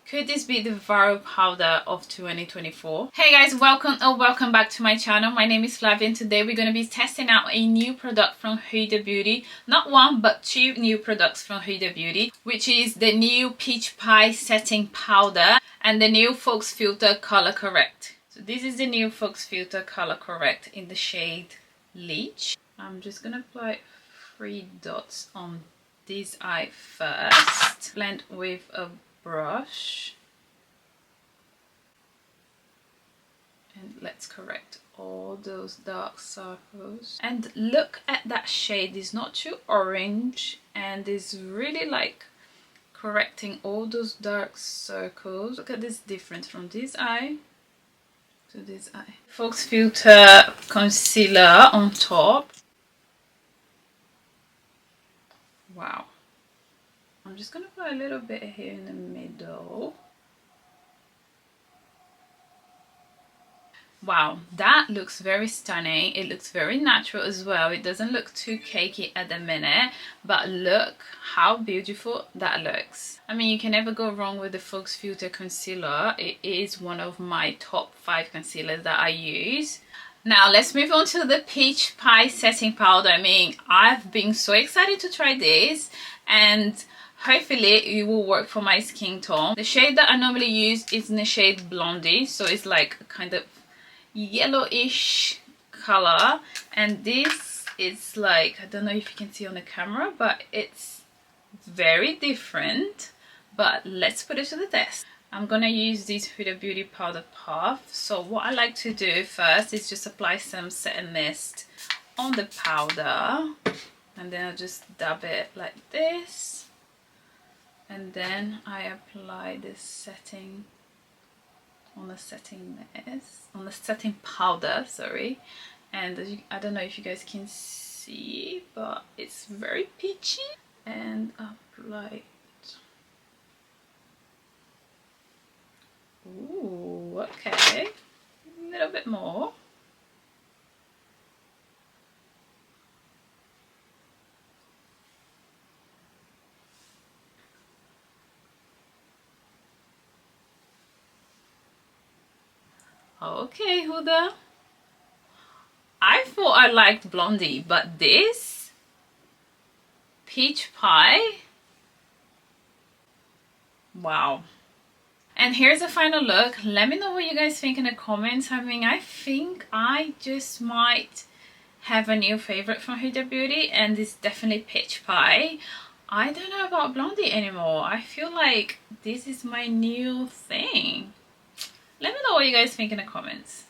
Could this be the viral powder of 2024? Hey guys, welcome back to my channel. My name is Flavia and today we're going to be testing out a new product from Huda Beauty. Not one but two new products from Huda Beauty, which is the new Peach Pie Setting Powder and the new Fox Filter Color Correct. So this is the new Fox Filter Color Correct in the shade Lychee. I'm just going to apply 3 dots on this eye first. Blend with a brush and let's correct all those dark circles. And look at that shade, it's not too orange and is really like correcting all those dark circles. Look at this difference from this eye to this eye. Fox Filter concealer on top. Wow. I'm just going to put a little bit here in the middle. Wow, that looks very stunning. It looks very natural as well. It doesn't look too cakey at the minute, but look how beautiful that looks. I mean, you can never go wrong with the Fox Filter concealer. It is one of my top 5 concealers that I use. Now let's move on to the Peach Pie Setting Powder. I mean, I've been so excited to try this and hopefully it will work for my skin tone. The shade that I normally use is in the shade Blondie, so it's like a kind of yellowish color, and this is like, I don't know if you can see on the camera, but it's very different. But let's put it to the test. I'm gonna use this Huda Beauty powder puff. So what I like to do first is just apply some setting mist on the powder, and then I'll just dab it like this. And then I apply this setting on the setting mist, on the setting powder, sorry. And I don't know if you guys can see, but it's very peachy. And apply it. Ooh, okay. A little bit more. Okay, Huda. I thought I liked Blondie, but this Peach Pie, wow. And here's a final look. Let me know what you guys think in the comments. I mean, I think I just might have a new favorite from Huda Beauty, and it's definitely Peach Pie. I don't know about Blondie anymore. I feel like this is my new thing. Let me know what you guys think in the comments.